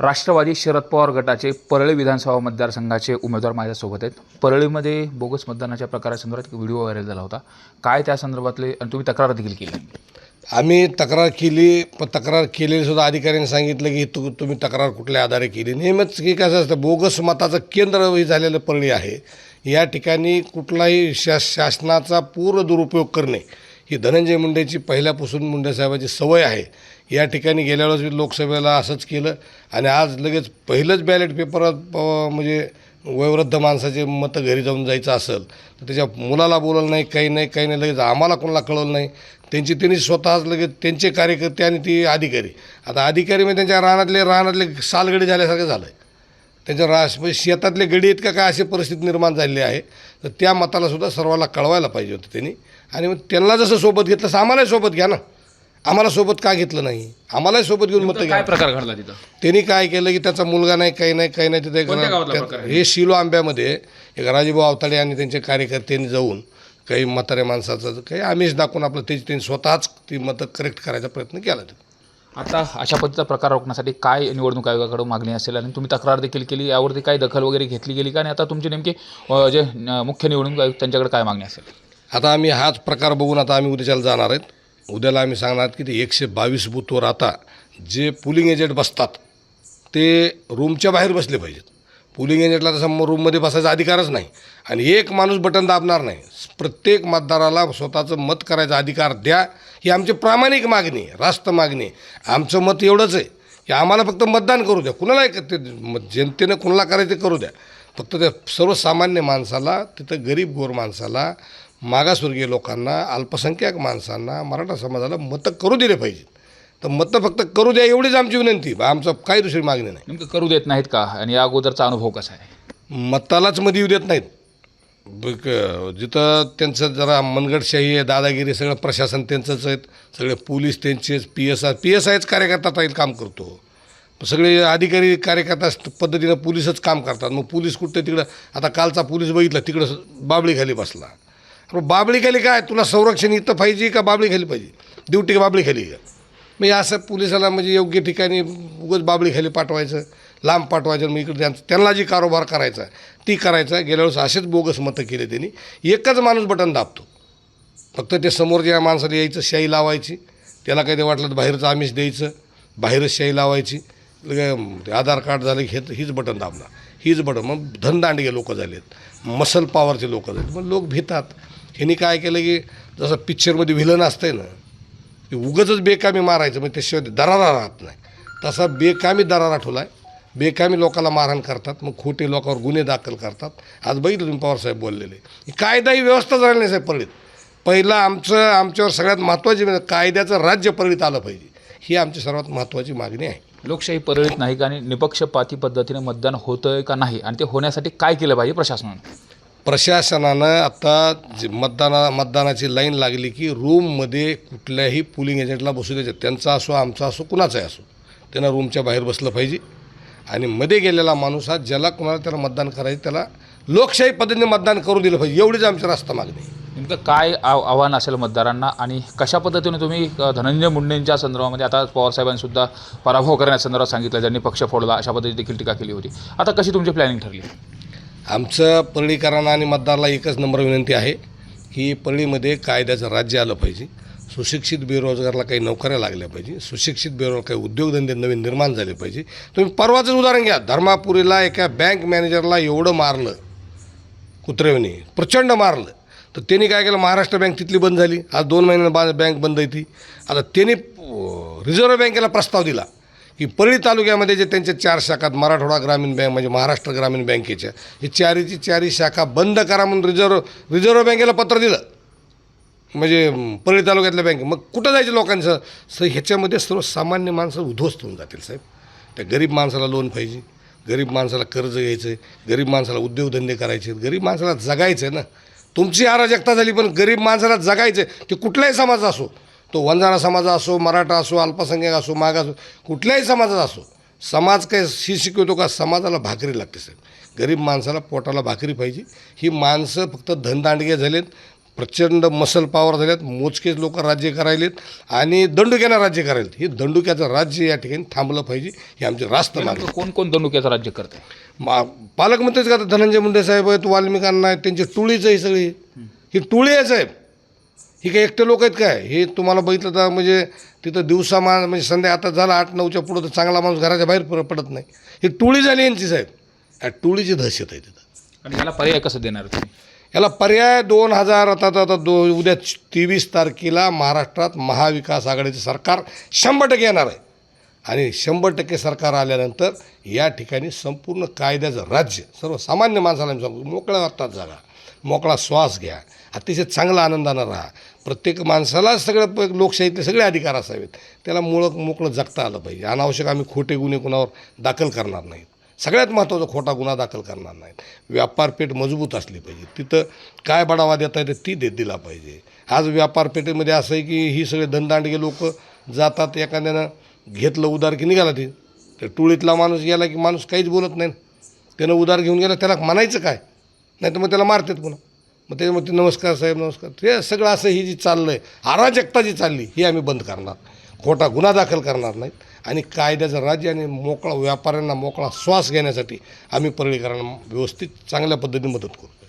राष्ट्रवादी शरद पवार गटाचे परळी विधानसभा मतदारसंघाचे उमेदवार माझ्यासोबत आहेत. परळीमध्ये बोगस मतदानाच्या प्रकारासंदर्भात एक व्हिडिओ व्हायरल झाला होता. काय त्या संदर्भातले आणि तुम्ही तक्रार देखील केली? आम्ही तक्रार केली, पण तक्रार केलेली सुद्धा अधिकाऱ्यांनी सांगितलं की तुम्ही तक्रार कुठल्या आधारे केली. नेहमीच की कसं असतं, बोगस मताचं केंद्र हे झालेलं परळी आहे. या ठिकाणी कुठलाही शासनाचा पूर्ण दुरुपयोग करणे ही धनंजय मुंडेची पहिल्यापासून मुंडेसाहेबाची सवय आहे. या ठिकाणी गेल्या वेळेस लोकसभेला असंच केलं आणि आज लगेच पहिलंच बॅलेट पेपरात म्हणजे वयोवृद्ध माणसाचे मतं घरी जाऊन जायचं असेल तर त्याच्या मुलाला बोललं नाही, काही नाही लगेच आम्हाला कोणाला कळवलं नाही. त्यांनी स्वतःच लगेच त्यांचे कार्यकर्ते आणि ती अधिकारी, आता अधिकारी म्हणजे त्यांच्या रानातले सालगडी झाल्यासारखं झालं आहे. त्यांच्या म्हणजे शेतातले गडी आहेत का काय अशी परिस्थिती निर्माण झालेली आहे. तर त्या मतालासुद्धा सर्वांना कळवायला पाहिजे होतं त्यांनी. आणि मग त्यांना जसं सोबत घेतलं तसं आम्हालाही सोबत घ्या ना. आम्हाला सोबत का घेतलं नाही? आम्हालाही सोबत घेऊन मतं घ्या. काय प्रकार घडला तिथं? त्यांनी काय केलं की त्याचा मुलगा नाही, काही नाही तिथे हे शिलो आंब्यामध्ये एक राजीभाऊ आवताडे आणि त्यांच्या कार्यकर्त्यांनी जाऊन काही म्हाताऱ्या माणसाचं काही आमिष दाखवून आपलं त्यांनी स्वतःच ती मतं करेक्ट करायचा प्रयत्न केला. आता अशा पद्धतीचा प्रकार रोखण्यासाठी काय निवडणूक आयोगाकडे मागणी असेल आणि तुम्ही तक्रार देखील केली, यावरती काय दखल वगैरे घेतली गेली का? आणि आता तुमची नेमकी जे मुख्य निवडणूक आयोग त्यांच्याकडे काय मागणी असेल? आता आम्ही हाच प्रकार बघून आता आम्ही उद्याच्याला जाणार आहेत. उद्याला आम्ही सांगणार की ते 122 बूथवर आता जे पुलिंग एजंट बसतात ते रूमच्या बाहेर बसले पाहिजेत. पुलिंग एजंटला तसं रूममध्ये बसायचा अधिकारच नाही आणि एक माणूस बटन दाबणार नाही. प्रत्येक मतदाराला स्वतःचं मत करायचा अधिकार द्या, ही आमची प्रामाणिक मागणी आहे, रास्त मागणी आहे. आमचं मत एवढंच आहे की आम्हाला फक्त मतदान करू द्या. कुणाला ते जनतेनं कुणाला करायचं ते करू द्या. फक्त त्या सर्वसामान्य माणसाला, तिथं गरीब गोर माणसाला, मागासवर्गीय लोकांना, अल्पसंख्याक माणसांना, मराठा समाजाला मतं करू दिले पाहिजेत. तर मतं फक्त करू द्या एवढीच आमची विनंती. आमचं काही दुसरी मागणी नाही. नेमकं करू देत नाहीत का? आणि या अगोदरचा अनुभव कसा आहे? मतालाच मध्ये येऊ देत नाहीत. जिथं त्यांचं जरा मनगटशाही आहे, दादागिरी, सगळं प्रशासन त्यांचंच आहेत, सगळे पोलीस त्यांचेच, PSIच कार्यकर्ता राहील काम करतो. सगळे अधिकारी कार्यकर्ता पद्धतीनं पोलीसच काम करतात. मग पोलीस कुठं तिकडं, आता कालचा पोलीस बघितला तिकडं बाबळीखाली बसला. बाबळीखाली काय, तुला संरक्षण इथं पाहिजे का बाबळीखाली पाहिजे? ड्युटी बाबळीखाली का? मग असं पोलिसाला म्हणजे योग्य ठिकाणी उगाच बाबळीखाली पाठवायचं, लांब पाठवायचं. मग इकडे त्यांना जी कारोबार करायचा ती करायचा. गेल्या वेळेस असेच बोगस मतं केले त्यांनी. एकच माणूस बटन दाबतो, फक्त ते समोरच्या माणसाला यायचं, शाई लावायची, त्याला काही ते वाटलं तर बाहेरचं आमिष द्यायचं, बाहेरच शाई लावायची, आधार कार्ड झालं हीच बटन दाबणार, हीच बटन. मग धनदांडगे लोक झालेत, मसल पॉवरचे लोक झालेत. मग लोक भीतात. ह्यांनी काय केलं की जसं पिक्चरमध्ये व्हिलन असतंय ना, की उगाचच बेकामी मारायचं, मग त्याशिवाय दरारा राहत नाही, तसा बेकामी दरारा ठेवला आहे. बेकामी लोकांना मारहाण करतात, मग खोटे लोकांवर गुन्हे दाखल करतात. आज बघितलं तुम्ही पवारसाहेब बोललेले, कायदा ही व्यवस्था झाली नाही साहेब परळीत. पहिलं आमच्यावर सगळ्यात महत्त्वाची कायद्याचं राज्य परळीत आलं पाहिजे, ही आमची सर्वात महत्त्वाची मागणी आहे. लोकशाही परळीत नाही का? आणि निपक्षपाती पद्धतीने मतदान होतं का नाही? आणि ते होण्यासाठी काय केलं पाहिजे प्रशासनानं? आता जे मतदानाची लाईन लागली की रूममध्ये कुठल्याही पोलिंग एजंटला बसू द्यायचं, त्यांचा असो, आमचा असो, कुणाचाही असो, त्यांना रूमच्या बाहेर बसलं पाहिजे. आणि मध्ये गेलेला माणूस हा, ज्याला कुणाला त्याला मतदान करायचं त्याला लोकशाही पद्धतीने मतदान करू दिलं पाहिजे, एवढीच आमची रास्त मागणी. नेमकं काय आव्हान असेल मतदारांना आणि कशा पद्धतीने तुम्ही धनंजय मुंडेंच्या संदर्भामध्ये, आता पवारसाहेबांनीसुद्धा पराभव करण्यासंदर्भात सांगितलं, ज्यांनी पक्ष फोडला अशा पद्धतीने देखील टीका केली होती. आता कशी तुमची प्लॅनिंग ठरली? आमचं परळीकरांना आणि मतदाराला एकच नंबर विनंती आहे की परळीमध्ये कायद्याचं राज्य आलं पाहिजे. सुशिक्षित बेरोजगारला काही नोकऱ्या लागल्या पाहिजे, सुशिक्षित बेरोजगार काही उद्योगधंदे नवीन निर्माण झाले पाहिजे. तुम्ही परवाचंच उदाहरण घ्या, धर्मापुरीला एका बँक मॅनेजरला एवढं मारलं कुत्रेवणी, प्रचंड मारलं. तर त्यांनी काय केलं, महाराष्ट्र बँक तिथली बंद झाली. आज 2 महिन्यांना बँक बंद आहे ती. आता त्यांनी रिझर्व्ह बँकेला प्रस्ताव दिला की परळी तालुक्यामध्ये जे त्यांच्या 4 शाखात, मराठवाडा ग्रामीण बँक म्हणजे महाराष्ट्र ग्रामीण बँकेच्या, हे चारी शाखा बंद करा म्हणून रिझर्व्ह बँकेला पत्र दिलं, म्हणजे परळी तालुक्यातल्या बँके. मग कुठं जायचं लोकांचं? ह्याच्यामध्ये सर्वसामान्य माणसं उद्ध्वस्त होऊन जातील साहेब. त्या गरीब माणसाला लोन पाहिजे, गरीब माणसाला कर्ज घ्यायचं आहे, गरीब माणसाला उद्योगधंदे करायचे आहेत, गरीब माणसाला जगायचं आहे ना. तुमची अराजकता झाली, पण गरीब माणसाला जगायचं आहे. ते कुठल्याही समाज असो, तो वंजारा समाज असो, मराठा असो, अल्पसंख्याक असो, मागास, कुठल्याही समाजाचा असो. समाज काय शिकवतो का? समाजाला भाकरी लागते साहेब. गरीब माणसाला पोटाला भाकरी पाहिजे. ही माणसं फक्त धनदांडगे झालेत, प्रचंड मसल पॉवर झाल्यात, मोजकेच लोक राज्य करायलेत आणि दंडुक्यानं राज्य करायलेत. हे दंडुक्याचं राज्य या ठिकाणी थांबलं पाहिजे, ही आमची रास्त मागणी. नेमकं कोण कोण दंडुक्याचं राज्य करते? पालकमंत्रीच का धनंजय मुंडे साहेब आहेत, वाल्मिक अण्णा आहेत, त्यांची टोळीच आहे सगळी. ही टोळी आहे साहेब, ही काही एकटे लोक आहेत काय? हे तुम्हाला बघितलं तर म्हणजे तिथं दिवसा म्हणजे संध्या आता झाला 8-9च्या पुढं तर चांगला माणूस घराच्या बाहेर पडत नाही. ही टोळी झाली यांची साहेब, या टोळीची दहशत आहे तिथं. आणि याला पर्याय कसं देणार तुम्ही? याला पर्याय 2000 उद्या 23 तारखेला महाराष्ट्रात महाविकास आघाडीचं सरकार 100% येणार आहे. आणि 100% सरकार आल्यानंतर या ठिकाणी संपूर्ण कायद्याचं राज्य, सर्वसामान्य माणसाला मी सांगतो, मोकळ्या वाटतात जागा, मोकळा श्वास घ्या, अतिशय चांगला आनंदानं राहा. प्रत्येक माणसाला सगळं लोकशाहीतले सगळे अधिकार असावेत, त्याला मोकळं जगता आलं पाहिजे. अनावश्यक आम्ही खोटे गुन्हे कुणावर दाखल करणार नाहीत. सगळ्यात महत्त्वाचा, खोटा गुन्हा दाखल करणार नाहीत. व्यापारपेठ मजबूत असली पाहिजे, तिथं काय बढावा देता येते ती दिला पाहिजे. आज व्यापारपेठेमध्ये असं आहे की ही सगळे धनदांडगे लोक जातात, एखाद्यानं घेतलं उधार की निघाला ते, तर टोळीतला माणूस गेला की माणूस काहीच बोलत नाही. त्यानं उधार घेऊन गेला, त्याला म्हणायचं काय? नाही तर मग त्याला मारतात पुन्हा. मग त्याच्यामध्ये नमस्कार साहेब नमस्कार, ते सगळं असं ही जी चाललं आहे, अराजकता जी चालली, ही आम्ही बंद करणार. खोटा गुन्हा दाखल करणार नाहीत आणि कायद्याचं राज्य आणि मोकळा व्यापाऱ्यांना मोकळा श्वास घेण्यासाठी आम्ही परळीकरांना व्यवस्थित चांगल्या पद्धतीने मदत करू.